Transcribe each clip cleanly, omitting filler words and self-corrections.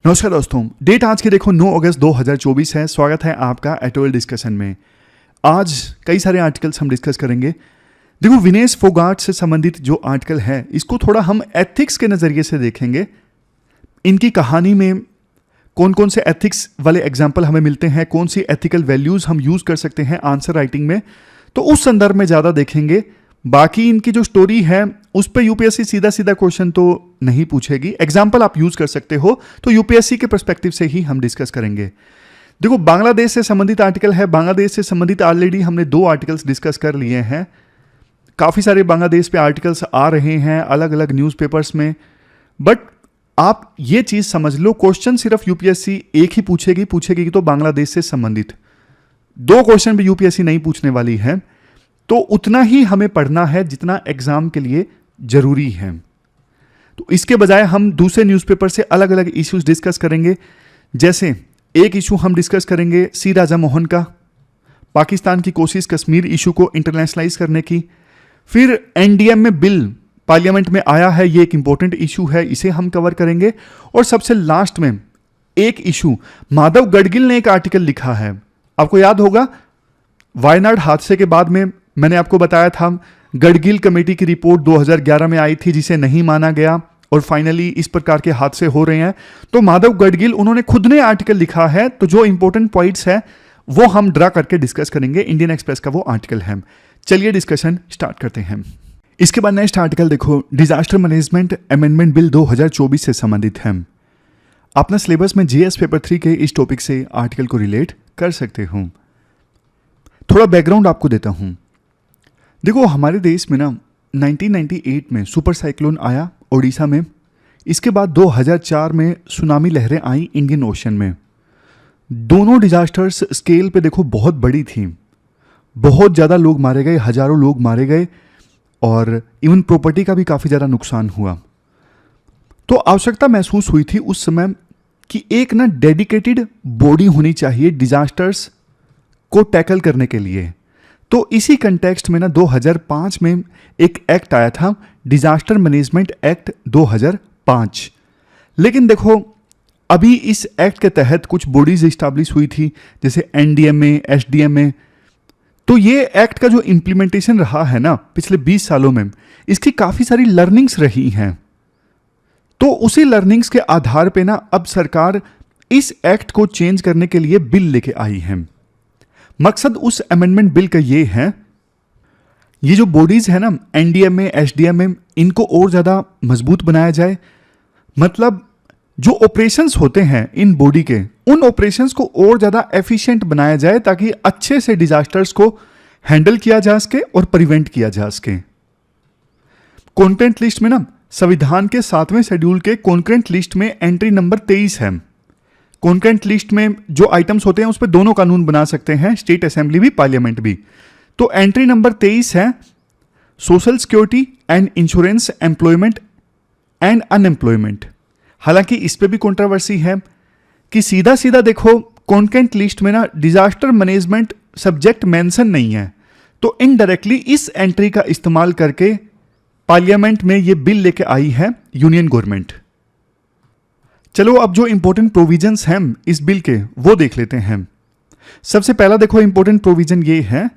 नमस्कार दोस्तों, डेट आज की देखो 9 अगस्त 2024 है। स्वागत है आपका एटोल डिस्कशन में। आज कई सारे आर्टिकल्स हम डिस्कस करेंगे। देखो, विनेश फोगाट से संबंधित जो आर्टिकल है इसको थोड़ा हम एथिक्स के नज़रिए से देखेंगे। इनकी कहानी में कौन कौन से एथिक्स वाले एग्जाम्पल हमें मिलते हैं, कौन सी एथिकल वैल्यूज़ हम यूज़ कर सकते हैं आंसर राइटिंग में, तो उस संदर्भ में ज़्यादा देखेंगे। बाकी इनकी जो स्टोरी है उस पर यूपीएससी सीधा सीधा क्वेश्चन तो नहीं पूछेगी। एग्जाम्पल आप यूज कर सकते हो, तो यूपीएससी के पर्सपेक्टिव से ही हम डिस्कस करेंगे। देखो, बांग्लादेश से संबंधित आर्टिकल है। बांग्लादेश से संबंधित ऑलरेडी हमने 2 आर्टिकल्स डिस्कस कर लिए हैं। काफ़ी सारे बांग्लादेश पे आर्टिकल्स आ रहे हैं अलग अलग न्यूज़पेपर्स में। बट आप ये चीज़ समझ लो, क्वेश्चन सिर्फ यूपीएससी एक ही पूछेगी तो बांग्लादेश से संबंधित 2 क्वेश्चन भी यूपीएससी नहीं पूछने वाली है। तो उतना ही हमें पढ़ना है जितना एग्जाम के लिए जरूरी है। तो इसके बजाय हम दूसरे न्यूज़पेपर से अलग अलग इश्यूज डिस्कस करेंगे। जैसे एक इशू हम डिस्कस करेंगे सी राजा मोहन का, पाकिस्तान की कोशिश कश्मीर इशू को इंटरनेशनलाइज करने की। फिर एनडीएम में बिल पार्लियामेंट में आया है, ये एक इंपॉर्टेंट इशू है, इसे हम कवर करेंगे। और सबसे लास्ट में एक इशू, माधव गडगिल ने एक आर्टिकल लिखा है। आपको याद होगा, वायनाड हादसे के बाद में मैंने आपको बताया था गडगिल कमेटी की रिपोर्ट 2011 में आई थी जिसे नहीं माना गया और फाइनली इस प्रकार के हादसे हो रहे हैं। तो माधव गडगिल उन्होंने खुद ने आर्टिकल लिखा है। तो जो इंपॉर्टेंट पॉइंट्स है वो हम ड्रा करके डिस्कस करेंगे। इंडियन एक्सप्रेस का वो आर्टिकल है। चलिए डिस्कशन स्टार्ट करते हैं। इसके बाद नेक्स्ट आर्टिकल देखो, डिजास्टर मैनेजमेंट अमेंडमेंट बिल 2024 से संबंधित है। अपना सिलेबस में जीएस पेपर 3 के इस टॉपिक से आर्टिकल को रिलेट कर सकते हो। थोड़ा बैकग्राउंड आपको देता हूं। देखो, हमारे देश में ना 1998 में सुपर साइक्लोन आया ओडिशा में। इसके बाद 2004 में सुनामी लहरें आई इंडियन ओशन में। दोनों डिजास्टर्स स्केल पे देखो बहुत बड़ी थी। बहुत ज़्यादा लोग मारे गए, हजारों लोग मारे गए और इवन प्रॉपर्टी का भी काफ़ी ज़्यादा नुकसान हुआ। तो आवश्यकता महसूस हुई थी उस समय कि एक ना डेडिकेटेड बॉडी होनी चाहिए डिजास्टर्स को टैकल करने के लिए। तो इसी कंटेक्स्ट में ना 2005 में एक एक्ट आया था, डिजास्टर मैनेजमेंट एक्ट 2005। लेकिन देखो, अभी इस एक्ट के तहत कुछ बॉडीज इस्टेब्लिश हुई थी, जैसे एनडीएमए, एसडीएमए। तो ये एक्ट का जो इम्प्लीमेंटेशन रहा है ना पिछले 20 सालों में, इसकी काफ़ी सारी लर्निंग्स रही हैं। तो उसी लर्निंग्स के आधार पे ना अब सरकार इस एक्ट को चेंज करने के लिए बिल लेके आई है। मकसद उस अमेंडमेंट बिल का ये है, ये जो बॉडीज है ना एनडीएमए, एसडीएमए, इनको और ज़्यादा मजबूत बनाया जाए। मतलब जो ऑपरेशंस होते हैं इन बॉडी के, उन ऑपरेशंस को और ज़्यादा एफिशिएंट बनाया जाए ताकि अच्छे से डिजास्टर्स को हैंडल किया जा सके और प्रिवेंट किया जा सके। कॉन्करेंट लिस्ट में ना संविधान के 7वें शेड्यूल के कॉन्करेंट लिस्ट में एंट्री नंबर 23 है। कॉन्करेंट लिस्ट में जो आइटम्स होते हैं उस पर दोनों कानून बना सकते हैं, स्टेट असेंबली भी, पार्लियामेंट भी। तो एंट्री नंबर 23 है social security and insurance, employment and unemployment. हालांकि इस पे भी कंट्रोवर्सी है कि सीधा सीधा देखो कॉन्करेंट लिस्ट में ना डिजास्टर मैनेजमेंट सब्जेक्ट मेंशन नहीं है। तो इनडायरेक्टली इस एंट्री का इस्तेमाल करके पार्लियामेंट में ये बिल लेके आई है यूनियन गवर्नमेंट। चलो अब जो इंपॉर्टेंट प्रोविजंस हैं इस बिल के वो देख लेते हैं। सबसे पहला देखो इंपॉर्टेंट प्रोविजन ये है,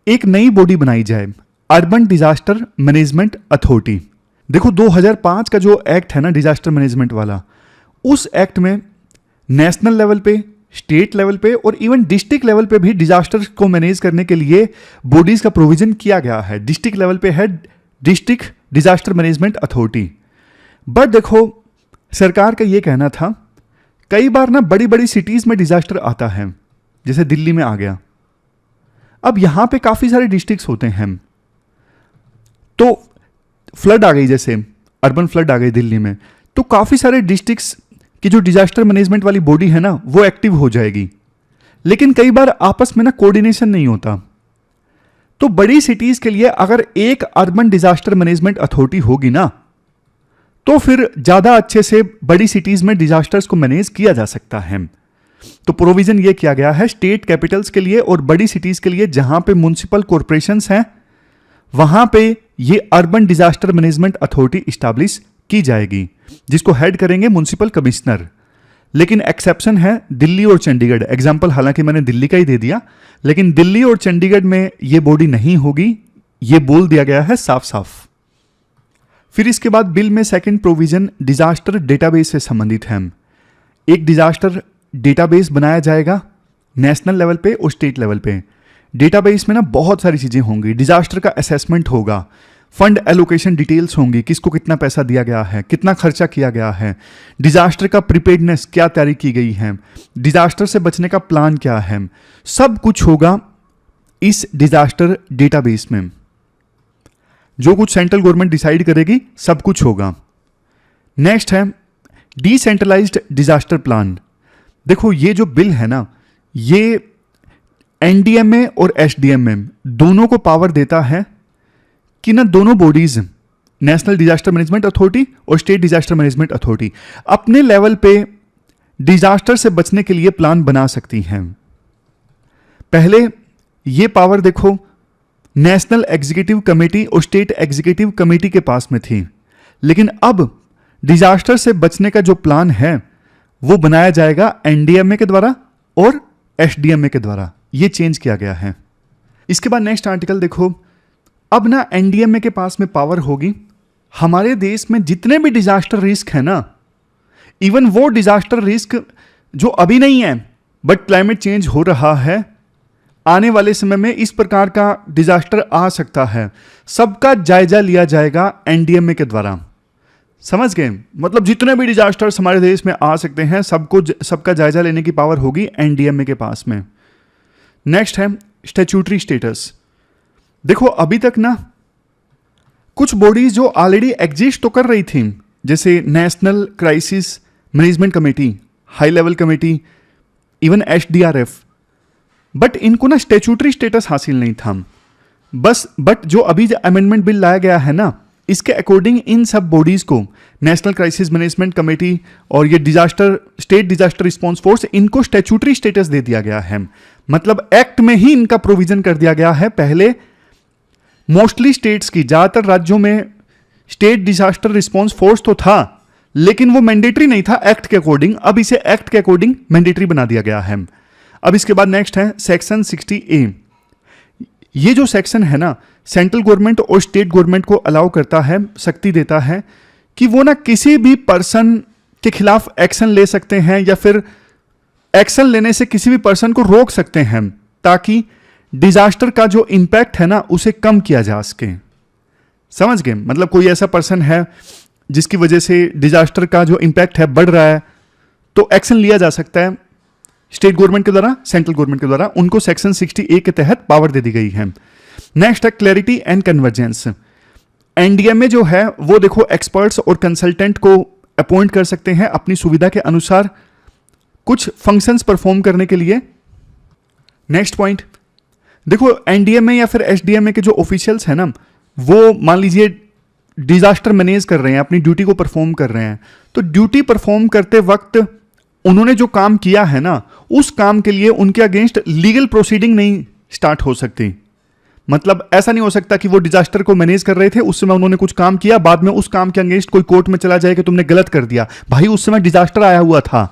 एक नई बॉडी बनाई जाए, अर्बन डिजास्टर मैनेजमेंट अथॉरिटी। देखो 2005 का जो एक्ट है ना डिजास्टर मैनेजमेंट वाला, उस एक्ट में नेशनल लेवल पे, स्टेट लेवल पे और इवन डिस्ट्रिक्ट लेवल पे भी डिजास्टर को मैनेज करने के लिए बॉडीज का प्रोविजन किया गया है। डिस्ट्रिक्ट लेवल पे है district disaster management authority. But देखो, सरकार का ये कहना था, कई बार ना बड़ी बड़ी सिटीज में डिजास्टर आता है, जैसे दिल्ली में आ गया। अब यहां पे काफी सारे डिस्ट्रिक्ट्स होते हैं, तो फ्लड आ गई, जैसे अर्बन फ्लड आ गई दिल्ली में, तो काफी सारे डिस्ट्रिक्ट्स की जो डिजास्टर मैनेजमेंट वाली बॉडी है ना वो एक्टिव हो जाएगी। लेकिन कई बार आपस में ना कोऑर्डिनेशन नहीं होता। तो बड़ी सिटीज के लिए अगर एक अर्बन डिजास्टर मैनेजमेंट अथॉरिटी होगी ना, तो फिर ज्यादा अच्छे से बड़ी सिटीज में डिजास्टर्स को मैनेज किया जा सकता है। तो प्रोविजन ये किया गया है स्टेट कैपिटल्स के लिए और बड़ी सिटीज के लिए, जहां पे म्युनिसिपल कॉरपोरेशंस हैं, वहां पे ये urban disaster management authority establish की जाएगी, जिसको हेड करेंगे म्युनिसिपल कमिश्नर। लेकिन एक्सेप्शन है दिल्ली और चंडीगढ़। एग्जाम्पल हालांकि मैंने दिल्ली का ही दे दिया, लेकिन दिल्ली और चंडीगढ़ में ये बॉडी नहीं होगी, ये बोल दिया गया है साफ साफ। फिर इसके बाद बिल में सेकंड प्रोविजन डिजास्टर डेटाबेस से संबंधित है। एक डिजास्टर डेटाबेस बनाया जाएगा नेशनल लेवल पे और स्टेट लेवल पे। डेटाबेस में ना बहुत सारी चीजें होंगी, डिजास्टर का असेसमेंट होगा, फंड एलोकेशन डिटेल्स होंगी, किसको कितना पैसा दिया गया है, कितना खर्चा किया गया है, डिजास्टर का प्रिपेयर्डनेस क्या तैयारी की गई है, डिजास्टर से बचने का प्लान क्या है, सब कुछ होगा इस डिजास्टर डेटाबेस में। जो कुछ सेंट्रल गवर्नमेंट डिसाइड करेगी सब कुछ होगा। नेक्स्ट है डिसेंट्रलाइज्ड डिजास्टर प्लान। देखो ये जो बिल है ना, ये एनडीएमए और एसडीएमए दोनों को पावर देता है कि ना दोनों bodies, national disaster management authority और स्टेट डिजास्टर मैनेजमेंट अथॉरिटी, अपने लेवल पे डिजास्टर से बचने के लिए प्लान बना सकती हैं। पहले ये पावर देखो नेशनल एग्जीक्यूटिव कमेटी और स्टेट एग्जीक्यूटिव कमेटी के पास में थी, लेकिन अब डिजास्टर से बचने का जो प्लान है वो बनाया जाएगा एनडीएमए के द्वारा और एसडीएमए के द्वारा। ये चेंज किया गया है। इसके बाद नेक्स्ट आर्टिकल देखो, अब ना एनडीएमए के पास में पावर होगी हमारे देश में जितने भी डिजास्टर रिस्क है ना, इवन वो डिजास्टर रिस्क जो अभी नहीं है बट क्लाइमेट चेंज हो रहा है, आने वाले समय में इस प्रकार का डिजास्टर आ सकता है, सबका जायजा लिया जाएगा एनडीएमए के द्वारा। समझ गए? मतलब जितने भी डिजास्टर्स हमारे देश में आ सकते हैं सबका जायजा लेने की पावर होगी एनडीएमए के पास में। नेक्स्ट है स्टैट्यूटरी स्टेटस। देखो अभी तक ना कुछ बॉडीज जो ऑलरेडी एग्जिस्ट तो कर रही थी, जैसे national crisis management committee, high level committee, even SDRF, but इनको ना स्टैट्यूटरी स्टेटस हासिल नहीं था। बट जो अभी जो अमेंडमेंट बिल लाया गया है ना, इसके अकॉर्डिंग इन सब बॉडीज को नेशनल क्राइसिस मैनेजमेंट कमेटी और ये स्टेट डिजास्टर रिस्पांस फोर्स, इनको स्टैट्यूटरी स्टेटस दे दिया गया है। मतलब एक्ट में ही इनका प्रोविजन कर दिया गया है। पहले मोस्टली स्टेट्स की, ज्यादातर राज्यों में स्टेट डिजास्टर रिस्पांस फोर्स तो था, लेकिन वो मैंडेटरी नहीं था एक्ट के अकॉर्डिंग। अब इसे एक्ट के अकॉर्डिंग मैंडेटरी बना दिया गया है। अब इसके बाद नेक्स्ट है सेक्शन 60A। ये जो सेक्शन है ना, सेंट्रल गवर्नमेंट और स्टेट गवर्नमेंट को अलाउ करता है, शक्ति देता है कि वो ना किसी भी पर्सन के खिलाफ एक्शन ले सकते हैं या फिर एक्शन लेने से किसी भी पर्सन को रोक सकते हैं, ताकि डिजास्टर का जो इंपैक्ट है ना उसे कम किया जा सके। समझ गए? मतलब कोई ऐसा पर्सन है जिसकी वजह से डिजास्टर का जो इंपैक्ट है बढ़ रहा है, तो एक्शन लिया जा सकता है स्टेट गवर्नमेंट के द्वारा, सेंट्रल गवर्नमेंट के द्वारा। उनको सेक्शन 60A के तहत पावर दे दी गई है। नेक्स्ट है क्लैरिटी एंड कन्वर्जेंस। एनडीएमए जो है वो देखो एक्सपर्ट्स और कंसल्टेंट को अपॉइंट कर सकते हैं अपनी सुविधा के अनुसार कुछ फंक्शंस परफॉर्म करने के लिए। नेक्स्ट पॉइंट देखो, एनडीएमए या फिर एसडीएमए के जो ऑफिशियल्स हैं ना, वो मान लीजिए डिजास्टर मैनेज कर रहे हैं, अपनी ड्यूटी को परफॉर्म कर रहे हैं, तो ड्यूटी परफॉर्म करते वक्त उन्होंने जो काम किया है ना, उस काम के लिए उनके अगेंस्ट लीगल प्रोसीडिंग नहीं स्टार्ट हो सकती। मतलब ऐसा नहीं हो सकता कि वो डिजास्टर को मैनेज कर रहे थे, उस समय उन्होंने कुछ काम किया, बाद में उस काम के अगेंस्ट कोई कोर्ट में चला जाए कि तुमने गलत कर दिया। भाई उस समय डिजास्टर आया हुआ था,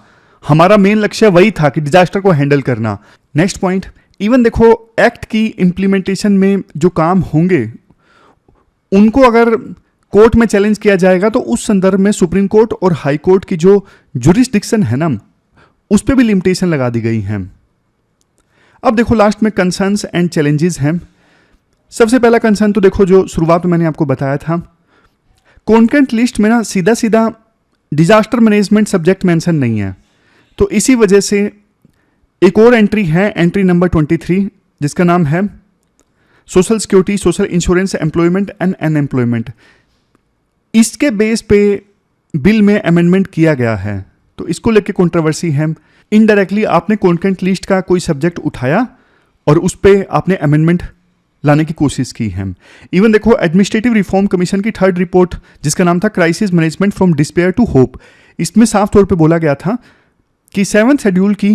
हमारा मेन लक्ष्य वही था कि डिजास्टर को हैंडल करना। नेक्स्ट पॉइंट, इवन देखो एक्ट की इंप्लीमेंटेशन में जो काम होंगे उनको अगर कोर्ट में चैलेंज किया जाएगा तो उस संदर्भ में सुप्रीम कोर्ट और हाई कोर्ट की जो जुरिस्डिक्शन है ना, उस पर भी लिमिटेशन लगा दी गई है। अब देखो लास्ट में कंसर्न्स एंड चैलेंजेस हैं। सबसे पहला कंसर्न तो देखो जो शुरुआत में मैंने आपको बताया था, कॉन्टेंट लिस्ट में ना सीधा सीधा डिजास्टर मैनेजमेंट सब्जेक्ट मेंशन नहीं है, तो इसी वजह से एक और एंट्री है, एंट्री नंबर 23, जिसका नाम है social security, social insurance, employment and unemployment. इसके बेस पे बिल में अमेंडमेंट किया गया है, तो इसको लेके कंट्रोवर्सी है। इनडायरेक्टली आपने कॉन्टेंट लिस्ट का कोई सब्जेक्ट उठाया और उस पर आपने अमेंडमेंट लाने की कोशिश की है। इवन देखो एडमिनिस्ट्रेटिव रिफॉर्म कमीशन की 3rd रिपोर्ट, जिसका नाम था crisis management from despair to hope, इसमें साफ तौर पे बोला गया था कि 7th शेड्यूल की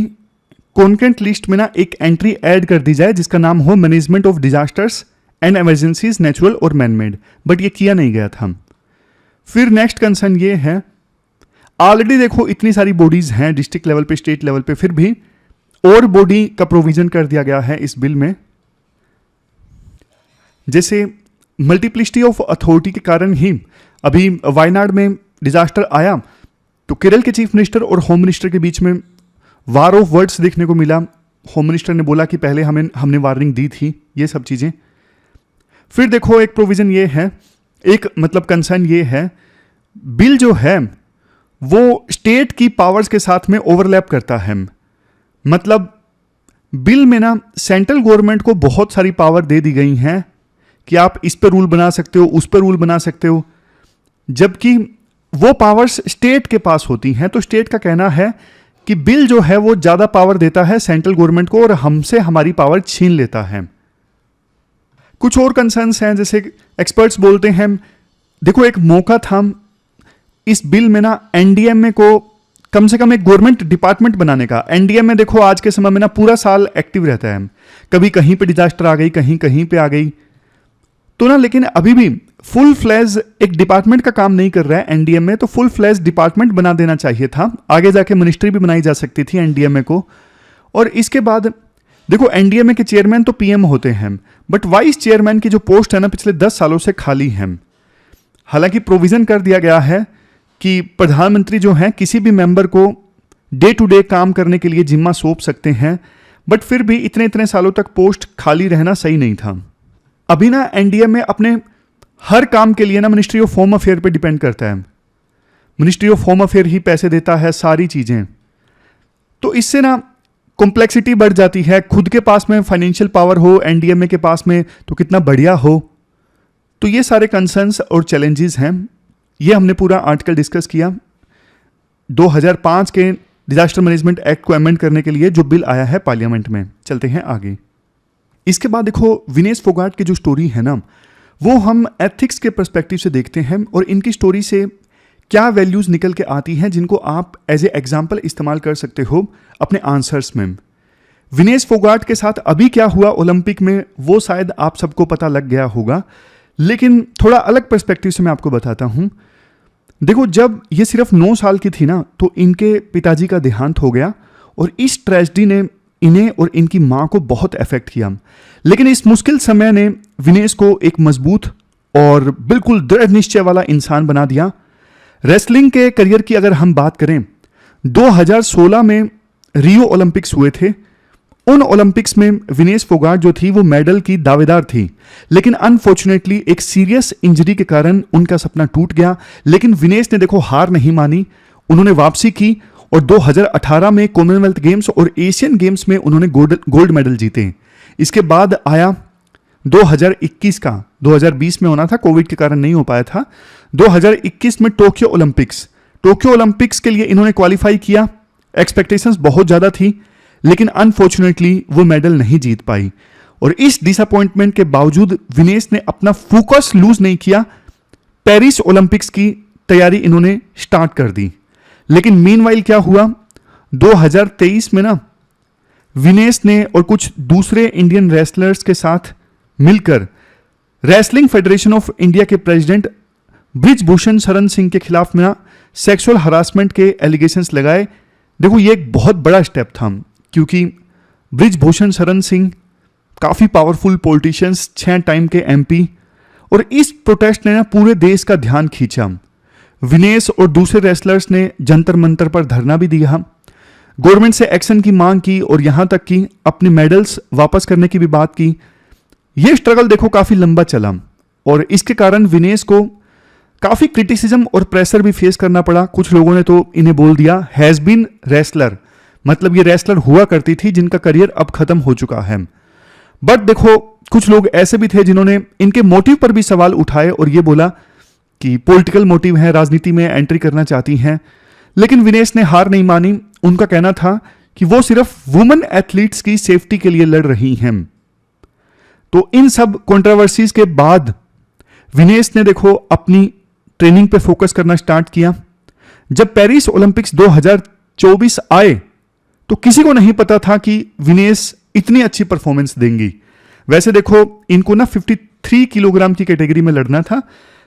कॉन्टेंट लिस्ट में ना एक एंट्री ऐड कर दी जाए जिसका नाम हो management of disasters and emergencies, natural और मैन मेड, बट ये किया नहीं गया था। फिर नेक्स्ट कंसर्न ये है, ऑलरेडी देखो इतनी सारी बॉडीज हैं डिस्ट्रिक्ट लेवल पे, स्टेट लेवल पे, फिर भी और बॉडी का प्रोविजन कर दिया गया है इस बिल में। जैसे मल्टीप्लिसिटी ऑफ अथॉरिटी के कारण ही अभी वायनाड में डिजास्टर आया तो केरल के चीफ मिनिस्टर और होम मिनिस्टर के बीच में वार ऑफ वर्ड्स देखने को मिला। होम मिनिस्टर ने बोला कि पहले हमने वार्निंग दी थी, ये सब चीज़ें। फिर देखो एक प्रोविज़न ये है, एक मतलब कंसर्न ये है, बिल जो है वो स्टेट की पावर्स के साथ में ओवरलैप करता है। मतलब बिल में ना सेंट्रल गवर्नमेंट को बहुत सारी पावर दे दी गई हैं कि आप इस पर रूल बना सकते हो, उस पर रूल बना सकते हो, जबकि वो पावर्स स्टेट के पास होती हैं। तो स्टेट का कहना है कि बिल जो है वो ज़्यादा पावर देता है सेंट्रल गवर्नमेंट को और हमसे हमारी पावर छीन लेता है। कुछ और कंसर्न्स हैं, जैसे एक्सपर्ट्स बोलते हैं, देखो एक मौका था इस बिल में ना एनडीएमए को कम से कम एक गवर्नमेंट डिपार्टमेंट बनाने का। एनडीएमए देखो आज के समय में ना पूरा साल एक्टिव रहता है, कभी कहीं पे डिजास्टर आ गई, कहीं कहीं पे आ गई, तो ना लेकिन अभी भी फुल फ्लैज एक डिपार्टमेंट का काम नहीं कर रहा है एनडीएमए, तो फुल फ्लैज डिपार्टमेंट बना देना चाहिए था। आगे जाके मिनिस्ट्री भी बनाई जा सकती थी एनडीएमए को। और इसके बाद देखो एनडीएमए के चेयरमैन तो पीएम होते हैं, बट वाइस चेयरमैन की जो पोस्ट है ना पिछले 10 सालों से खाली है। हालांकि प्रोविजन कर दिया गया है कि प्रधानमंत्री जो हैं किसी भी मेंबर को डे टू डे काम करने के लिए जिम्मा सौंप सकते हैं, बट फिर भी इतने इतने सालों तक पोस्ट खाली रहना सही नहीं था। अभी ना एनडीएमए अपने हर काम के लिए ना मिनिस्ट्री ऑफ होम अफेयर पे डिपेंड करता है। मिनिस्ट्री ऑफ होम अफेयर ही पैसे देता है, सारी चीजें। तो इससे ना कॉम्प्लेक्सिटी बढ़ जाती है। खुद के पास में फाइनेंशियल पावर हो एनडीएमए के पास में तो कितना बढ़िया हो। तो ये सारे कंसर्न्स और चैलेंजेस हैं। ये हमने पूरा आर्टिकल डिस्कस किया 2005 के डिजास्टर मैनेजमेंट एक्ट को अमेंड करने के लिए जो बिल आया है पार्लियामेंट में। चलते हैं आगे। इसके बाद देखो विनेश फोगाट की जो स्टोरी है ना वो हम एथिक्स के पर्सपेक्टिव से देखते हैं और इनकी स्टोरी से क्या वैल्यूज निकल के आती हैं जिनको आप एज ए एग्जाम्पल इस्तेमाल कर सकते हो अपने आंसर्स में। विनेश फोगाट के साथ अभी क्या हुआ ओलंपिक में वो शायद आप सबको पता लग गया होगा, लेकिन थोड़ा अलग पर्सपेक्टिव से मैं आपको बताता हूं। देखो जब ये सिर्फ 9 साल की थी ना तो इनके पिताजी का देहांत हो गया और इस ट्रेजेडी ने इन्हें और इनकी मां को बहुत अफेक्ट किया। लेकिन इस मुश्किल समय ने विनेश को एक मजबूत और बिल्कुल दृढ़ निश्चय वाला इंसान बना दिया। रेसलिंग के करियर की अगर हम बात करें, 2016 में रियो ओलंपिक्स हुए थे। उन ओलंपिक्स में विनेश फोगाट जो थी वो मेडल की दावेदार थी, लेकिन अनफॉर्चुनेटली एक सीरियस इंजरी के कारण उनका सपना टूट गया। लेकिन विनेश ने देखो हार नहीं मानी, उन्होंने वापसी की और 2018 में कॉमनवेल्थ गेम्स और एशियन गेम्स में उन्होंने गोल्ड मेडल जीते। इसके बाद आया 2021 का, 2020 में होना था, कोविड के कारण नहीं हो पाया था। 2021 में टोक्यो ओलंपिक्स के लिए इन्होंने क्वालिफाई किया। एक्सपेक्टेशंस बहुत ज़्यादा थी, लेकिन अनफॉर्चुनेटली वो मेडल नहीं जीत पाई। और इस डिसअपॉइंटमेंट के बावजूद विनेश ने अपना फोकस लूज नहीं किया। पेरिस ओलंपिक्स की तैयारी इन्होंने स्टार्ट कर दी। लेकिन मीनवाइल क्या हुआ, 2023 में ना विनेश ने और कुछ दूसरे इंडियन रेसलर्स के साथ मिलकर रेसलिंग फेडरेशन ऑफ इंडिया के प्रेसिडेंट ब्रिजभूषण शरण सिंह के खिलाफ में सेक्सुअल हरासमेंट के एलिगेशंस लगाए। देखो ये एक बहुत बड़ा स्टेप था, क्योंकि ब्रिजभूषण शरण सिंह काफ़ी पावरफुल पॉलिटिशियंस, 6 टाइम के एमपी, और इस प्रोटेस्ट ने ना पूरे देश का ध्यान खींचा। विनेश और दूसरे रेसलर्स ने जंतर मंतर पर धरना भी दिया, गवर्नमेंट से एक्शन की मांग की और यहां तक कि अपने मेडल्स वापस करने की भी बात की। यह स्ट्रगल देखो काफ़ी लंबा चला और इसके कारण विनेश को काफ़ी क्रिटिसिज्म और प्रेशर भी फेस करना पड़ा। कुछ लोगों ने तो इन्हें बोल दिया हैज़ बीन रेसलर, मतलब ये रेसलर हुआ करती थी जिनका करियर अब खत्म हो चुका है। बट देखो कुछ लोग ऐसे भी थे जिन्होंने इनके मोटिव पर भी सवाल उठाए और ये बोला कि पॉलिटिकल मोटिव है, राजनीति में एंट्री करना चाहती हैं। लेकिन विनेश ने हार नहीं मानी। उनका कहना था कि वो सिर्फ वुमेन एथलीट्स की सेफ्टी के लिए लड़ रही हैं। तो इन सब कंट्रोवर्सीज के बाद विनेश ने देखो अपनी ट्रेनिंग पे फोकस करना स्टार्ट किया। जब पेरिस ओलंपिक्स 2024 आए तो किसी को नहीं पता था कि विनेश इतनी अच्छी परफॉर्मेंस देंगी। वैसे देखो इनको ना 53 किलोग्राम की कैटेगरी में लड़ना था,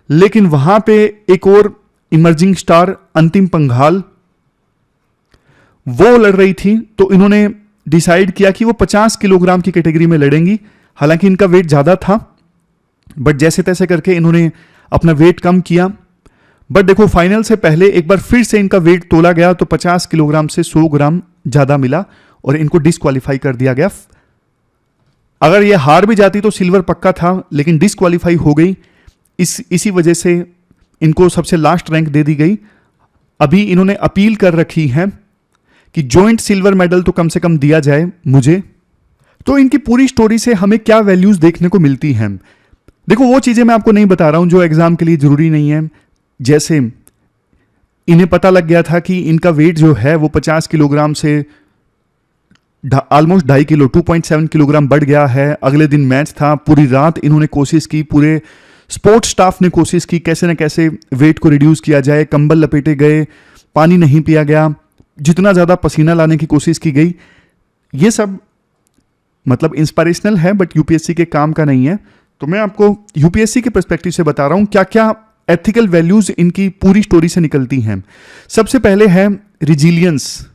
लेकिन वहां पे एक और इमर्जिंग स्टार अंतिम पंघाल, वो लड़ रही थी। तो इन्होंने डिसाइड किया कि वो 50 किलोग्राम की कैटेगरी में लड़ेंगी। हालांकि इनका वेट ज़्यादा था, बट जैसे तैसे करके इन्होंने अपना वेट कम किया। बट देखो, फाइनल से पहले एक बार फिर से इनका वेट तोला गया तो 50 किलोग्राम से 100 ग्राम ज़्यादा मिला और इनको डिस्क्वालीफाई कर दिया गया। अगर ये हार भी जाती तो सिल्वर पक्का था, लेकिन डिस्क्वालीफाई हो गई। इसी वजह से इनको सबसे लास्ट रैंक दे दी गई। अभी इन्होंने अपील कर रखी है कि जॉइंट सिल्वर मेडल तो कम से कम दिया जाए मुझे। तो इनकी पूरी स्टोरी से हमें क्या वैल्यूज देखने को मिलती हैं? देखो, वो चीजें मैं आपको नहीं बता रहा हूं जो एग्जाम के लिए जरूरी नहीं है। जैसे इन्हें पता लग गया था कि इनका वेट जो है वो 50 किलोग्राम से ऑलमोस्ट 2.5 किलो 2.7 किलोग्राम बढ़ गया है। अगले दिन मैच था, पूरी रात इन्होंने कोशिश की, पूरे स्पोर्ट्स स्टाफ ने कोशिश की कैसे न कैसे वेट को रिड्यूस किया जाए। कंबल लपेटे गए, पानी नहीं पिया गया, जितना ज़्यादा पसीना लाने की कोशिश की गई। ये सब मतलब इंस्पिरेशनल है, बट यूपीएससी के काम का नहीं है। तो मैं आपको यूपीएससी के पर्सपेक्टिव से बता रहा हूं क्या क्या एथिकल वैल्यूज इनकी पूरी स्टोरी से निकलती हैं। सबसे पहले है रिजिलियंस।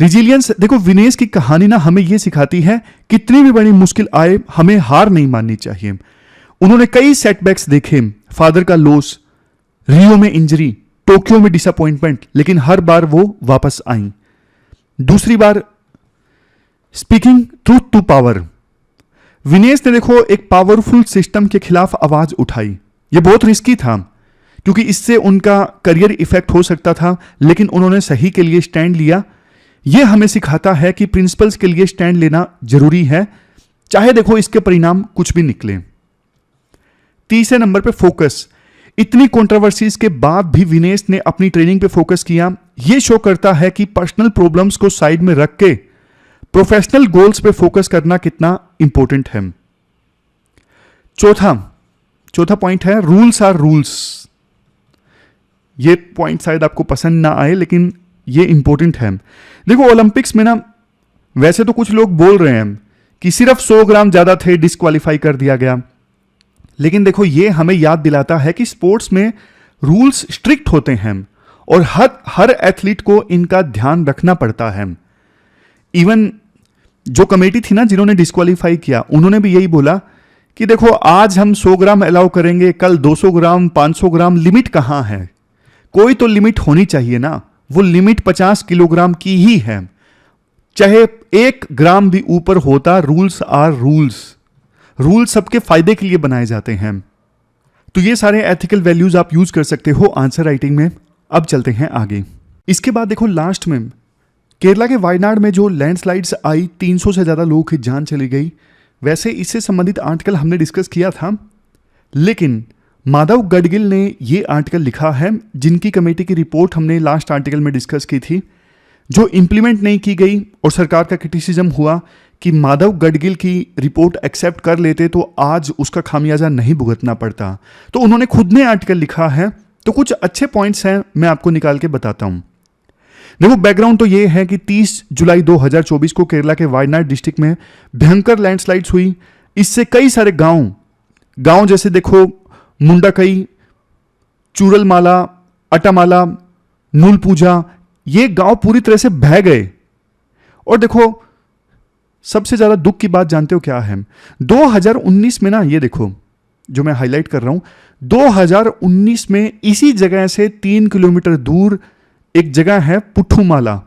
रिजिलियंस, देखो विनेश की कहानी ना हमें यह सिखाती है कितनी भी बड़ी मुश्किल आए हमें हार नहीं माननी चाहिए। उन्होंने कई सेटबैक्स देखे, फादर का लॉस, रियो में इंजरी, टोक्यो में डिसअपॉइंटमेंट, लेकिन हर बार वो वापस आई। दूसरी बार speaking truth to power. Vinesh ने देखो एक पावरफुल सिस्टम के खिलाफ आवाज उठाई। ये बहुत रिस्की था क्योंकि इससे उनका करियर इफेक्ट हो सकता था, लेकिन उन्होंने सही के लिए स्टैंड लिया। यह हमें सिखाता है कि प्रिंसिपल्स के लिए स्टैंड लेना जरूरी है, चाहे देखो इसके परिणाम कुछ भी निकले। तीसरे नंबर पे फोकस। इतनी कंट्रोवर्सीज के बाद भी विनेश ने अपनी ट्रेनिंग पे फोकस किया। यह शो करता है कि पर्सनल प्रॉब्लम्स को साइड में रख के प्रोफेशनल गोल्स पे फोकस करना कितना इंपॉर्टेंट है। चौथा पॉइंट है रूल्स आर रूल्स। ये पॉइंट शायद आपको पसंद ना आए, लेकिन ये इंपॉर्टेंट है। देखो ओलंपिक्स में ना वैसे तो कुछ लोग बोल रहे हैं कि सिर्फ 100 ग्राम ज्यादा थे, डिस्क्वालीफाई कर दिया गया, लेकिन देखो ये हमें याद दिलाता है कि स्पोर्ट्स में रूल्स स्ट्रिक्ट होते हैं और हर एथलीट को इनका ध्यान रखना पड़ता है। इवन जो कमेटी थी ना जिन्होंने डिस्क्वालीफाई किया, उन्होंने भी यही बोला कि देखो आज हम 100 ग्राम अलाउ करेंगे, कल 200 ग्राम, 500 ग्राम, लिमिट कहां है? कोई तो लिमिट होनी चाहिए ना। वो लिमिट 50 किलोग्राम की ही है, चाहे 1 ग्राम भी ऊपर होता। Rules are rules. रूल सबके फायदे के लिए बनाए जाते हैं। तो ये सारे एथिकल वैल्यूज आप यूज कर सकते हो आंसर राइटिंग में। अब चलते हैं आगे। इसके बाद देखो लास्ट में केरला के वायनाड में जो लैंडस्लाइड्स आई, 300 से ज्यादा लोगों की जान चली गई। वैसे इससे संबंधित आर्टिकल हमने डिस्कस किया था, लेकिन माधव गडगिल ने ये आर्टिकल लिखा है जिनकी कमेटी की रिपोर्ट हमने लास्ट आर्टिकल में डिस्कस की थी, जो इंप्लीमेंट नहीं की गई और सरकार का क्रिटिसिज्म हुआ कि माधव गडगिल की रिपोर्ट एक्सेप्ट कर लेते तो आज उसका खामियाजा नहीं भुगतना पड़ता। तो उन्होंने खुद ने आर्टिकल लिखा है, तो कुछ अच्छे पॉइंट्स हैं, मैं आपको निकाल के बताता हूं। देखो बैकग्राउंड तो ये है कि 30 जुलाई 2024 को केरला के वायनाड डिस्ट्रिक्ट में भयंकर लैंडस्लाइड्स हुई। इससे कई सारे गांव जैसे देखो मुंडाकई, चूरलमाला, अटामाला, नूलपूजा, ये गांव पूरी तरह से बह गए। और देखो सबसे ज्यादा दुख की बात जानते हो क्या है? 2019 में ना, ये देखो जो मैं हाईलाइट कर रहा हूं, 2019 में इसी जगह से 3 किलोमीटर दूर एक जगह है पुठुमाला,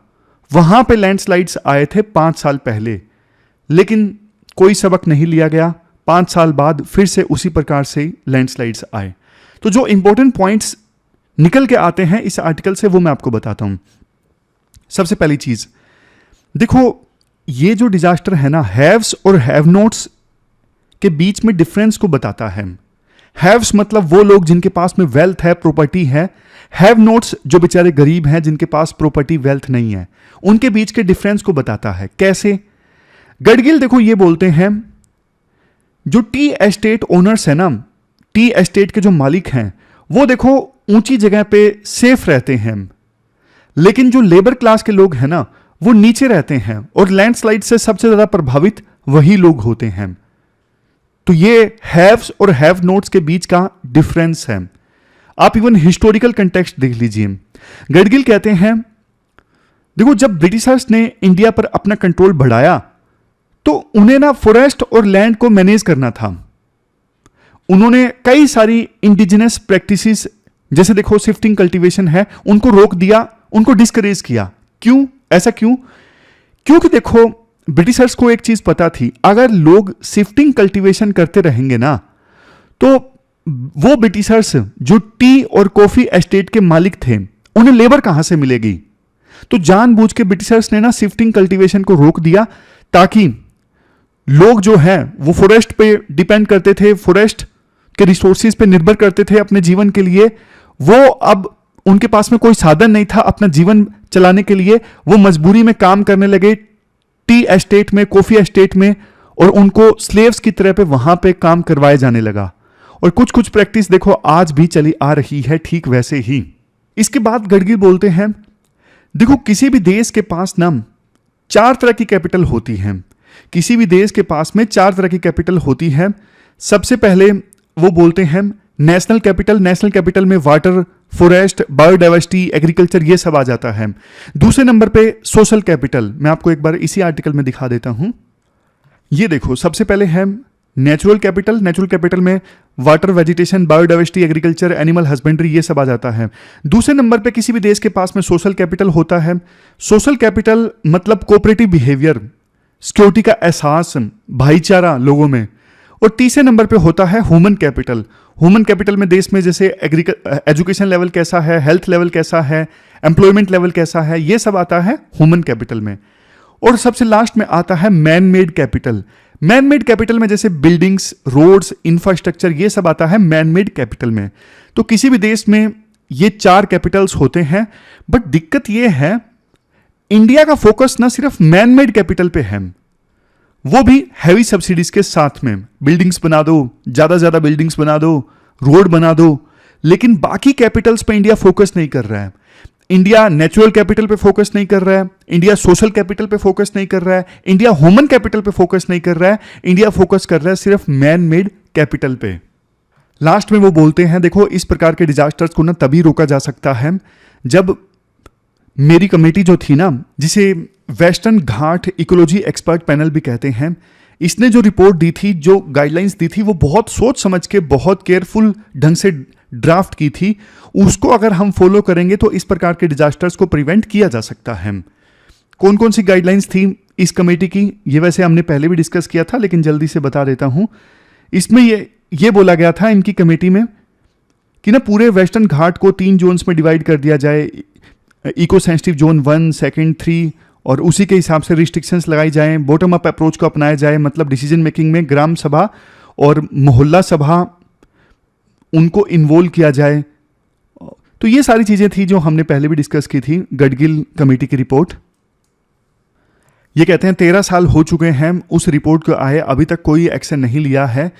वहां पे लैंडस्लाइड्स आए थे 5 साल पहले, लेकिन कोई सबक नहीं लिया गया। 5 साल बाद फिर से उसी प्रकार से लैंडस्लाइड्स आए। तो जो इंपॉर्टेंट पॉइंट्स निकल के आते हैं इस आर्टिकल से वो मैं आपको बताता हूं। सबसे पहली चीज देखो, ये जो डिजास्टर है ना, हैव्स और हैव नोट्स के बीच में डिफरेंस को बताता है। हैव्स मतलब वो लोग जिनके पास में वेल्थ है, प्रॉपर्टी है। हैव नोट्स जो बेचारे गरीब हैं, जिनके पास प्रॉपर्टी वेल्थ नहीं है, उनके बीच के डिफरेंस को बताता है। कैसे? गडगिल देखो ये बोलते हैं जो टी एस्टेट ओनर्स है ना, टी एस्टेट के जो मालिक हैं, वो देखो ऊंची जगह पे सेफ रहते हैं, लेकिन जो लेबर क्लास के लोग हैं ना, वो नीचे रहते हैं और लैंडस्लाइड से सबसे ज्यादा प्रभावित वही लोग होते हैं। तो ये हैव्स और हैव नोट्स के बीच का डिफरेंस है। आप इवन हिस्टोरिकल कंटेक्स्ट देख लीजिए। गडगिल कहते हैं, देखो जब ब्रिटिशर्स ने इंडिया पर अपना कंट्रोल बढ़ाया तो उन्हें ना फॉरेस्ट और लैंड को मैनेज करना था। उन्होंने कई सारी इंडिजिनस प्रैक्टिसेस, जैसे देखो शिफ्टिंग कल्टीवेशन है, उनको रोक दिया, उनको डिस्करेज किया। क्यों? ऐसा क्यों? क्योंकि देखो ब्रिटिशर्स को एक चीज पता थी, अगर लोग शिफ्टिंग कल्टीवेशन करते रहेंगे ना तो वो ब्रिटिशर्स जो टी और कॉफी एस्टेट के मालिक थे, उन्हें लेबर कहां से मिलेगी? तो जानबूझ के ब्रिटिशर्स ने ना शिफ्टिंग कल्टीवेशन को रोक दिया, ताकि लोग जो है वो फॉरेस्ट पे डिपेंड करते थे, फॉरेस्ट के रिसोर्सेज पे निर्भर करते थे अपने जीवन के लिए। वो अब उनके पास में कोई साधन नहीं था अपना जीवन चलाने के लिए, वो मजबूरी में काम करने लगे टी एस्टेट में, कॉफी एस्टेट में, और उनको स्लेव्स की तरह पे वहां पे काम करवाया जाने लगा। और कुछ कुछ प्रैक्टिस देखो आज भी चली आ रही है ठीक वैसे ही। इसके बाद गडगिल बोलते हैं, देखो किसी भी देश के पास ना 4 तरह की कैपिटल होती है। किसी भी देश के पास में 4 तरह की कैपिटल होती है। सबसे पहले वो बोलते हैं नेशनल कैपिटल। नेशनल कैपिटल में वाटर, फॉरेस्ट, बायोडाइवर्सिटी, एग्रीकल्चर ये सब आ जाता है। दूसरे नंबर पे सोशल कैपिटल, मैं आपको एक बार इसी आर्टिकल में दिखा देता हूं। ये देखो सबसे पहले है नेचुरल कैपिटल। नेचुरल कैपिटल में water, vegetation, biodiversity, agriculture, animal husbandry ये सब आ जाता है। दूसरे नंबर पे किसी भी देश के पास में सोशल कैपिटल होता है। सोशल कैपिटल मतलब कोऑपरेटिव बिहेवियर, सिक्योरिटी का एहसास, भाईचारा लोगों में। और तीसरे नंबर पे होता है ह्यूमन कैपिटल। ह्यूमन कैपिटल में देश में जैसे एजुकेशन लेवल कैसा है, हेल्थ लेवल कैसा है, एम्प्लॉयमेंट लेवल कैसा है, ये सब आता है ह्यूमन कैपिटल में। और सबसे लास्ट में आता है man made capital. Man made capital में जैसे बिल्डिंग्स, रोड्स, इंफ्रास्ट्रक्चर ये सब आता है मैन मेड कैपिटल में। तो किसी भी देश में ये 4 कैपिटल्स होते हैं। बट दिक्कत ये है, इंडिया का फोकस ना सिर्फ मैन मेड कैपिटल पे है, वो भी हैवी सब्सिडीज के साथ में। बिल्डिंग्स बना दो, ज्यादा ज्यादा बिल्डिंग्स बना दो, रोड बना दो, लेकिन बाकी कैपिटल्स पे इंडिया फोकस नहीं कर रहा है। इंडिया नेचुरल कैपिटल पे फोकस नहीं कर रहा है, इंडिया सोशल कैपिटल पे फोकस नहीं कर रहा है, इंडिया ह्यूमन कैपिटल पे फोकस नहीं कर रहा है, इंडिया फोकस कर रहा है सिर्फ मैन मेड कैपिटल पे। लास्ट में वो बोलते हैं, देखो इस प्रकार के डिजास्टर्स को ना तभी रोका जा सकता है जब मेरी कमेटी जो थी ना, जिसे वेस्टर्न घाट इकोलॉजी एक्सपर्ट पैनल भी कहते हैं, इसने जो रिपोर्ट दी थी, जो गाइडलाइंस दी थी, वो बहुत सोच समझ के, बहुत केयरफुल ढंग से ड्राफ्ट की थी। उसको अगर हम फॉलो करेंगे तो इस प्रकार के डिजास्टर्स को प्रिवेंट किया जा सकता है। कौन कौन सी गाइडलाइंस थी इस कमेटी की, ये वैसे हमने पहले भी डिस्कस किया था, लेकिन जल्दी से बता देता हूं। इसमें ये बोला गया था इनकी कमेटी में कि ना पूरे वेस्टर्न घाट को 3 जोन्स में डिवाइड कर दिया जाए, इको सेंसिटिव जोन 1, 2, 3, और उसी के हिसाब से रिस्ट्रिक्शंस लगाई जाएं। बॉटम अप अप्रोच को अपनाया जाए, मतलब डिसीजन मेकिंग में ग्राम सभा और मोहल्ला सभा उनको इन्वॉल्व किया जाए। तो ये सारी चीजें थी जो हमने पहले भी डिस्कस की थी, गडगिल कमेटी की रिपोर्ट। ये कहते हैं 13 साल हो चुके हैं उस रिपोर्ट को आए, अभी तक कोई एक्शन नहीं लिया है,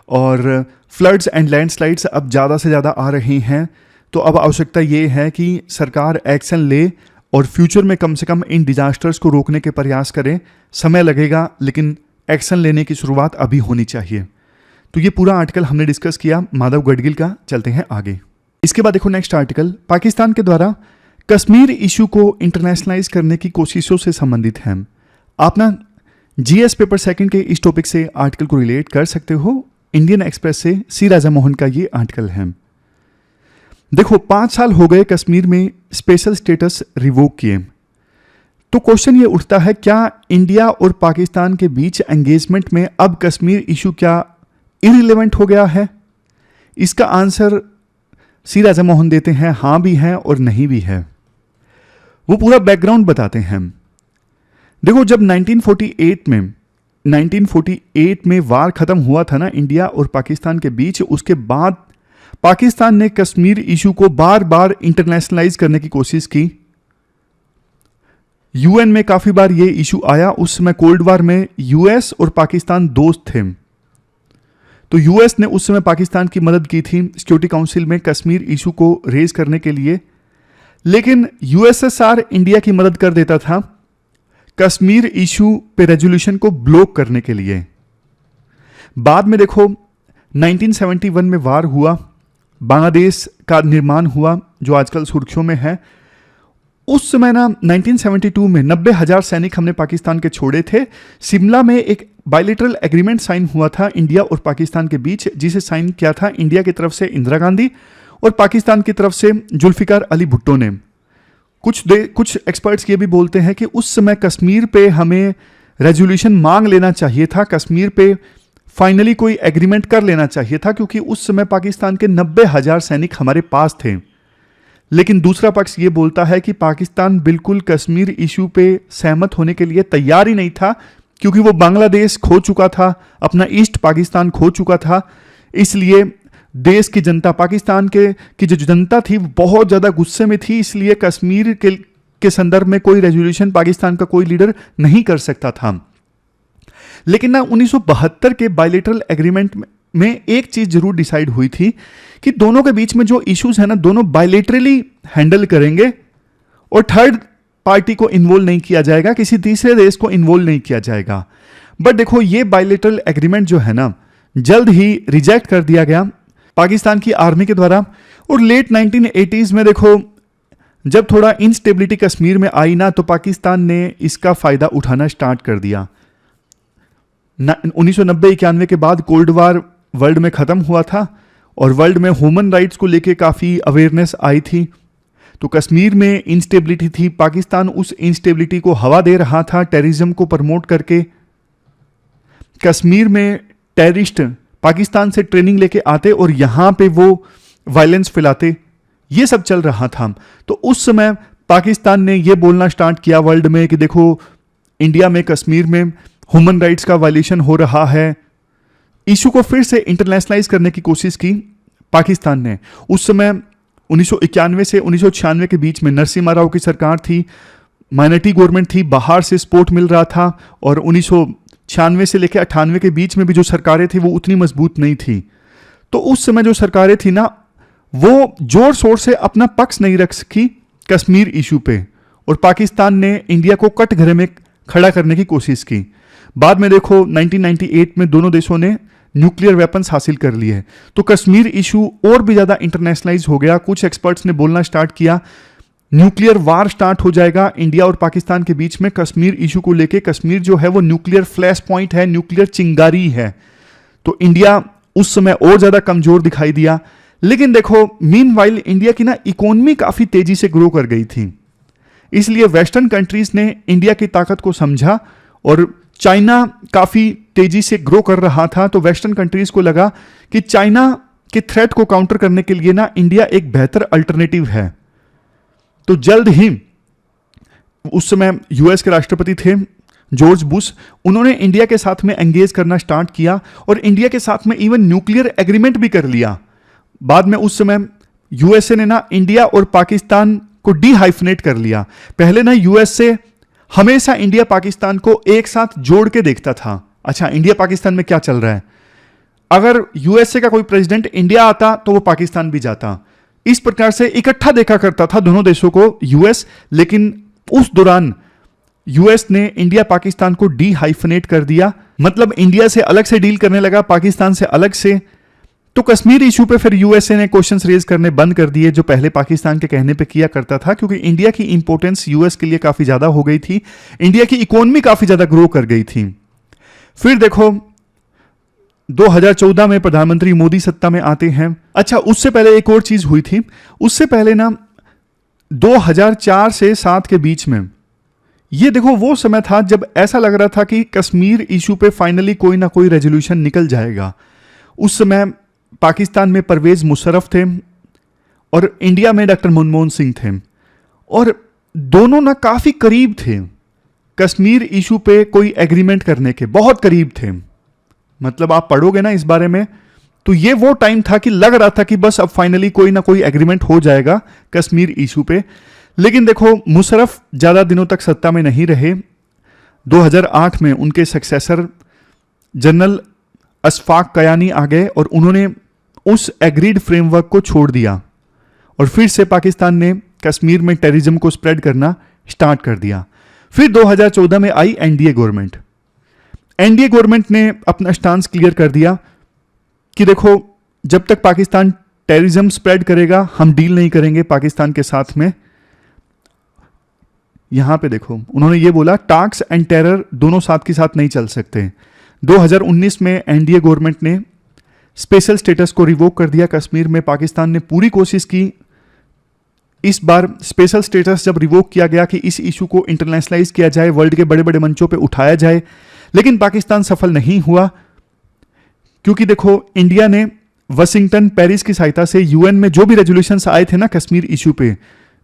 और फ्लड्स एंड लैंडस्लाइड्स अब ज़्यादा से ज़्यादा आ रही हैं। तो अब आवश्यकता ये है कि सरकार एक्शन ले और फ्यूचर में कम से कम इन डिजास्टर्स को रोकने के प्रयास करें। समय लगेगा, लेकिन एक्शन लेने की शुरुआत अभी होनी चाहिए। तो ये पूरा आर्टिकल हमने डिस्कस किया माधव गडगिल का। चलते हैं आगे। इसके बाद देखो नेक्स्ट आर्टिकल, पाकिस्तान के द्वारा कश्मीर इशू को इंटरनेशनलाइज करने की कोशिशों से संबंधित है। आप ना जीएस पेपर सेकंड के इस टॉपिक से आर्टिकल को रिलेट कर सकते हो। इंडियन एक्सप्रेस से सी राजा मोहन का ये आर्टिकल है। देखो 5 साल हो गए कश्मीर में स्पेशल स्टेटस रिवोक किए, तो क्वेश्चन ये उठता है, क्या इंडिया और पाकिस्तान के बीच एंगेजमेंट में अब कश्मीर इशू क्या इररिलेवेंट हो गया है? इसका आंसर सी राजा मोहन देते हैं, हाँ भी है और नहीं भी है। वो पूरा बैकग्राउंड बताते हैं। देखो जब 1948 में वार खत्म हुआ था ना इंडिया और पाकिस्तान के बीच, उसके बाद पाकिस्तान ने कश्मीर इशू को बार बार इंटरनेशनलाइज करने की कोशिश की। यूएन में काफी बार ये इशू आया। उस समय कोल्ड वार में यूएस और पाकिस्तान दोस्त थे, तो यूएस ने उस समय पाकिस्तान की मदद की थी सिक्योरिटी काउंसिल में कश्मीर इशू को रेज करने के लिए। लेकिन यूएसएसआर इंडिया की मदद कर देता था कश्मीर इशू पे रेजोल्यूशन को ब्लॉक करने के लिए। बाद में देखो 1971 में वार हुआ, बांग्लादेश का निर्माण हुआ जो आजकल सुर्खियों में है, उस समय ना 1972 में 90,000 सैनिक हमने पाकिस्तान के छोड़े थे। शिमला में एक बायलैटरल एग्रीमेंट साइन हुआ था इंडिया और पाकिस्तान के बीच, जिसे साइन किया था इंडिया की तरफ से इंदिरा गांधी और पाकिस्तान की तरफ से जुल्फिकार अली भुट्टो ने। कुछ एक्सपर्ट्स ये भी बोलते हैं कि उस समय कश्मीर पे हमें रेजोल्यूशन मांग लेना चाहिए था, कश्मीर पे फाइनली कोई एग्रीमेंट कर लेना चाहिए था, क्योंकि उस समय पाकिस्तान के 90,000 सैनिक हमारे पास थे। लेकिन दूसरा पक्ष ये बोलता है कि पाकिस्तान बिल्कुल कश्मीर इशू पे सहमत होने के लिए तैयार ही नहीं था, क्योंकि वो बांग्लादेश खो चुका था, अपना ईस्ट पाकिस्तान खो चुका था। इसलिए देश की जनता, पाकिस्तान की जो जनता थी बहुत ज़्यादा गुस्से में थी, इसलिए कश्मीर के संदर्भ में कोई रेजोल्यूशन पाकिस्तान का कोई लीडर नहीं कर सकता था। लेकिन ना 1972 के बायलैटरल एग्रीमेंट में एक चीज जरूर डिसाइड हुई थी कि दोनों के बीच में जो इश्यूज है ना, दोनों बायलैटरली हैंडल करेंगे और थर्ड पार्टी को इन्वॉल्व नहीं किया जाएगा, किसी तीसरे देश को इन्वॉल्व नहीं किया जाएगा। बट देखो ये बायलैटरल एग्रीमेंट जो है ना, जल्द ही रिजेक्ट कर दिया गया पाकिस्तान की आर्मी के द्वारा। और लेट 1980s में देखो जब थोड़ा इंस्टेबिलिटी कश्मीर में आई ना, तो पाकिस्तान ने इसका फायदा उठाना स्टार्ट कर दिया। 1990-91 के बाद कोल्ड वार वर्ल्ड में ख़त्म हुआ था और वर्ल्ड में ह्यूमन राइट्स को लेके काफ़ी अवेयरनेस आई थी। तो कश्मीर में इंस्टेबिलिटी थी, पाकिस्तान उस इंस्टेबिलिटी को हवा दे रहा था टेररिज्म को प्रमोट करके। कश्मीर में टेररिस्ट पाकिस्तान से ट्रेनिंग लेके आते और यहाँ पे वो वायलेंस फैलाते, ये सब चल रहा था। तो उस समय पाकिस्तान ने ये बोलना स्टार्ट किया वर्ल्ड में कि देखो इंडिया में कश्मीर में ह्यूमन राइट्स का वायलेशन हो रहा है। इशू को फिर से इंटरनेशनलाइज करने की कोशिश की पाकिस्तान ने। उस समय 1991 से 1996 के बीच में नरसिम्हा राव की सरकार थी, माइनॉरिटी गवर्नमेंट थी, बाहर से सपोर्ट मिल रहा था। और 1996 से लेकर 98 के बीच में भी जो सरकारें थी वो उतनी मजबूत नहीं थी। तो उस समय जो सरकारें थी ना, वो जोर शोर से अपना पक्ष नहीं रख सकी कश्मीर इशू पे, और पाकिस्तान ने इंडिया को कटघरे में खड़ा करने की कोशिश की। बाद में देखो 1998 में दोनों देशों ने न्यूक्लियर वेपन्स हासिल कर लिए, तो कश्मीर इशू और भी ज़्यादा इंटरनेशनलाइज हो गया। कुछ एक्सपर्ट्स ने बोलना स्टार्ट किया न्यूक्लियर वार स्टार्ट हो जाएगा इंडिया और पाकिस्तान के बीच में कश्मीर इशू को लेके। कश्मीर जो है वो न्यूक्लियर फ्लैश पॉइंट है, न्यूक्लियर चिंगारी है। तो इंडिया उस समय और ज़्यादा कमज़ोर दिखाई दिया। लेकिन देखो मीनवाइल इंडिया की ना इकोनॉमी काफ़ी तेज़ी से ग्रो कर गई थी, इसलिए वेस्टर्न कंट्रीज़ ने इंडिया की ताकत को समझा। और चाइना काफ़ी तेज़ी से ग्रो कर रहा था, तो वेस्टर्न कंट्रीज़ को लगा कि चाइना के थ्रेट को काउंटर करने के लिए ना इंडिया एक बेहतर अल्टरनेटिव है। तो जल्द ही उस समय यूएस के राष्ट्रपति थे जॉर्ज बुश, उन्होंने इंडिया के साथ में एंगेज करना स्टार्ट किया और इंडिया के साथ में इवन न्यूक्लियर एग्रीमेंट भी कर लिया। बाद में उस समय यूएसए ने ना इंडिया और पाकिस्तान को डीहाइफनेट कर लिया। पहले ना यूएसए हमेशा इंडिया पाकिस्तान को एक साथ जोड़ के देखता था। अच्छा, इंडिया पाकिस्तान में क्या चल रहा है, अगर यूएसए का कोई प्रेसिडेंट इंडिया आता तो वो पाकिस्तान भी जाता, इस प्रकार से इकट्ठा देखा करता था दोनों देशों को यूएस। लेकिन उस दौरान यूएस ने इंडिया पाकिस्तान को डीहाइफनेट कर दिया, मतलब इंडिया से अलग से डील करने लगा, पाकिस्तान से अलग से। तो कश्मीर इशू पे फिर यूएसए ने क्वेश्चंस रेज करने बंद कर दिए, जो पहले पाकिस्तान के कहने पे किया करता था, क्योंकि इंडिया की इंपॉर्टेंस यूएस के लिए काफी ज्यादा हो गई थी, इंडिया की इकोनॉमी काफी ज्यादा ग्रो कर गई थी। फिर देखो 2014 में प्रधानमंत्री मोदी सत्ता में आते हैं। अच्छा, उससे पहले एक और चीज हुई थी। उससे पहले ना 2004 से 7 के बीच में, ये देखो वो समय था जब ऐसा लग रहा था कि कश्मीर इशू पे फाइनली कोई ना कोई रेजोल्यूशन निकल जाएगा। उस समय पाकिस्तान में परवेज मुशर्रफ थे और इंडिया में डॉक्टर मनमोहन सिंह थे, और दोनों ना काफी करीब थे कश्मीर इशू पे कोई एग्रीमेंट करने के, बहुत करीब थे। मतलब आप पढ़ोगे ना इस बारे में, तो ये वो टाइम था कि लग रहा था कि बस अब फाइनली कोई ना कोई एग्रीमेंट हो जाएगा कश्मीर इशू पे। लेकिन देखो मुशर्रफ ज्यादा दिनों तक सत्ता में नहीं रहे। 2008 में उनके सक्सेसर जनरल अशफाक कयानी आ गए और उन्होंने उस एग्रीड फ्रेमवर्क को छोड़ दिया, और फिर से पाकिस्तान ने कश्मीर में टेररिज्म को स्प्रेड करना स्टार्ट कर दिया। फिर 2014 में आई एनडीए गवर्नमेंट। एनडीए गवर्नमेंट ने अपना स्टांस क्लियर कर दिया कि देखो जब तक पाकिस्तान टेररिज्म स्प्रेड करेगा, हम डील नहीं करेंगे पाकिस्तान के साथ में। यहां पे देखो उन्होंने ये बोला टास्क एंड टेरर दोनों साथ के साथ नहीं चल सकते। 2019 में एनडीए गवर्नमेंट ने स्पेशल स्टेटस को रिवोक कर दिया कश्मीर में। पाकिस्तान ने पूरी कोशिश की इस बार स्पेशल स्टेटस जब रिवोक किया गया कि इस इशू को इंटरनेशनलाइज किया जाए, वर्ल्ड के बड़े बड़े मंचों पे उठाया जाए, लेकिन पाकिस्तान सफल नहीं हुआ। क्योंकि देखो इंडिया ने वाशिंगटन पेरिस की सहायता से यूएन में जो भी रेजोल्यूशंस आए थे ना कश्मीर इशू पे,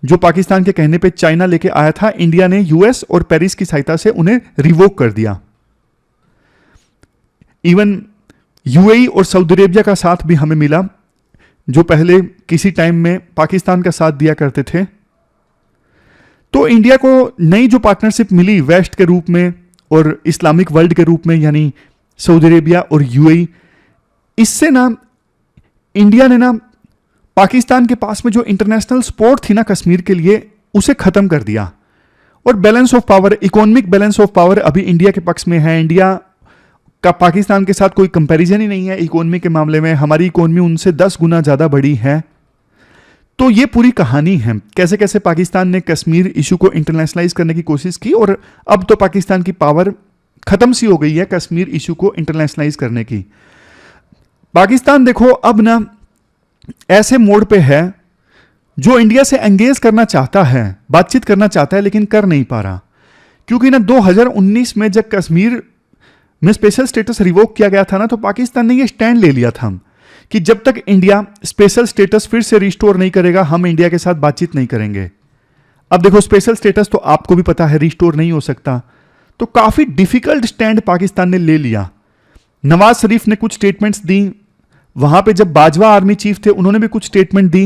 जो पाकिस्तान के कहने पे चाइना लेके आया था, इंडिया ने यूएस और पेरिस की सहायता से उन्हें रिवोक कर दिया। इवन यूएई और सऊदी अरेबिया का साथ भी हमें मिला, जो पहले किसी टाइम में पाकिस्तान का साथ दिया करते थे। तो इंडिया को नई जो पार्टनरशिप मिली वेस्ट के रूप में और इस्लामिक वर्ल्ड के रूप में, यानी सऊदी अरेबिया और यूएई, इससे ना इंडिया ने ना पाकिस्तान के पास में जो इंटरनेशनल सपोर्ट थी ना कश्मीर के लिए, उसे खत्म कर दिया। और balance of power, economic balance of power अभी इंडिया के पक्ष में है। इंडिया का पाकिस्तान के साथ कोई कंपैरिजन ही नहीं है इकोनॉमी के मामले में। हमारी इकोनॉमी उनसे 10 गुना ज्यादा बड़ी है। तो ये पूरी कहानी है कैसे कैसे पाकिस्तान ने कश्मीर इशू को इंटरनेशनलाइज करने की कोशिश की, और अब तो पाकिस्तान की पावर खत्म सी हो गई है कश्मीर इशू को इंटरनेशनलाइज करने की। पाकिस्तान देखो अब ना ऐसे मोड पे है जो इंडिया से एंगेज करना चाहता है, बातचीत करना चाहता है, लेकिन कर नहीं पा रहा। क्योंकि ना 2019 में जब कश्मीर में स्पेशल स्टेटस रिवोक किया गया था ना, तो पाकिस्तान ने ये स्टैंड ले लिया था कि जब तक इंडिया स्पेशल स्टेटस फिर से रिस्टोर नहीं करेगा, हम इंडिया के साथ बातचीत नहीं करेंगे। अब देखो स्पेशल स्टेटस तो आपको भी पता है रिस्टोर नहीं हो सकता, तो काफी डिफिकल्ट स्टैंड पाकिस्तान ने ले लिया। नवाज शरीफ ने कुछ स्टेटमेंट्स दी, वहां पे जब बाजवा आर्मी चीफ थे उन्होंने भी कुछ स्टेटमेंट दी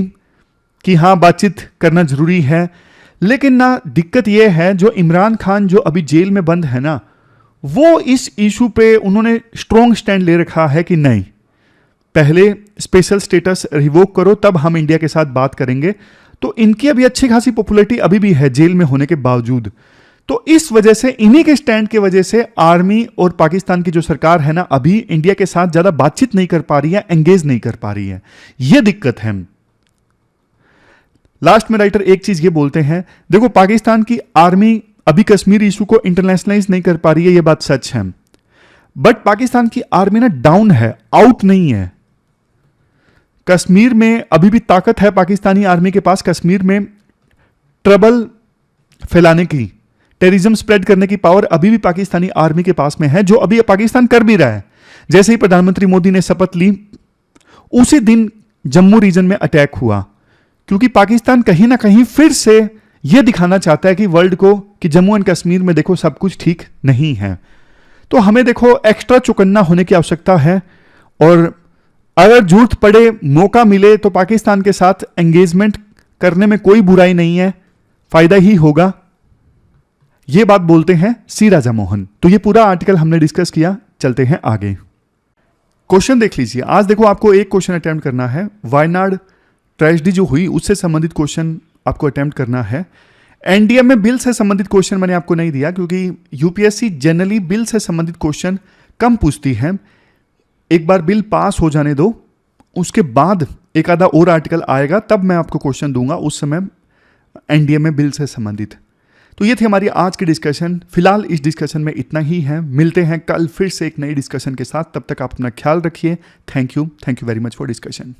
कि हाँ बातचीत करना जरूरी है। लेकिन ना दिक्कत यह है जो इमरान खान जो अभी जेल में बंद है ना, वो इस इशू पे उन्होंने स्ट्रॉन्ग स्टैंड ले रखा है कि नहीं, पहले स्पेशल स्टेटस रिवोक करो तब हम इंडिया के साथ बात करेंगे। तो इनकी अभी अच्छी खासी पॉपुलैरिटी अभी भी है जेल में होने के बावजूद। तो इस वजह से, इन्हीं के स्टैंड की वजह से आर्मी और पाकिस्तान की जो सरकार है ना, अभी इंडिया के साथ ज्यादा बातचीत नहीं कर पा रही है, एंगेज नहीं कर पा रही है। यह दिक्कत है। लास्ट में राइटर एक चीज ये बोलते हैं, देखो पाकिस्तान की आर्मी अभी कश्मीर इशू को इंटरनेशनलाइज नहीं कर पा रही है, यह बात सच है। बट पाकिस्तान की आर्मी ना डाउन है, आउट नहीं है। कश्मीर में अभी भी ताकत है पाकिस्तानी आर्मी के पास, कश्मीर में ट्रबल फैलाने की, टेररिज्म स्प्रेड करने की पावर अभी भी पाकिस्तानी आर्मी के पास में है, जो अभी पाकिस्तान कर भी रहा है। जैसे ही प्रधानमंत्री मोदी ने शपथ ली, उसी दिन जम्मू रीजन में अटैक हुआ, क्योंकि पाकिस्तान कहीं ना कहीं फिर से यह दिखाना चाहता है कि वर्ल्ड को कि जम्मू एंड कश्मीर में देखो सब कुछ ठीक नहीं है। तो हमें देखो एक्स्ट्रा चौकन्ना होने की आवश्यकता है, और अगर जरूरत पड़े, मौका मिले तो पाकिस्तान के साथ एंगेजमेंट करने में कोई बुराई नहीं है, फायदा ही होगा। यह बात बोलते हैं सी राजा मोहन। तो यह पूरा आर्टिकल हमने डिस्कस किया, चलते हैं आगे। क्वेश्चन देख लीजिए। आज देखो आपको एक क्वेश्चन अटेम्प्ट करना है, वायनाड ट्रेजेडी जो हुई उससे संबंधित क्वेश्चन आपको अटेम्प्ट करना है। एनडीएमए बिल से संबंधित क्वेश्चन मैंने आपको नहीं दिया, क्योंकि यूपीएससी जनरली बिल से संबंधित क्वेश्चन कम पूछती है। एक बार बिल पास हो जाने दो, उसके बाद एक आधा और आर्टिकल आएगा, तब मैं आपको क्वेश्चन दूंगा, उस समय एनडीएमए बिल से संबंधित। तो ये थी हमारी आज की डिस्कशन। फिलहाल इस डिस्कशन में इतना ही है। मिलते हैं कल फिर से एक नई डिस्कशन के साथ। तब तक आप अपना ख्याल रखिए। Thank you very much for discussion.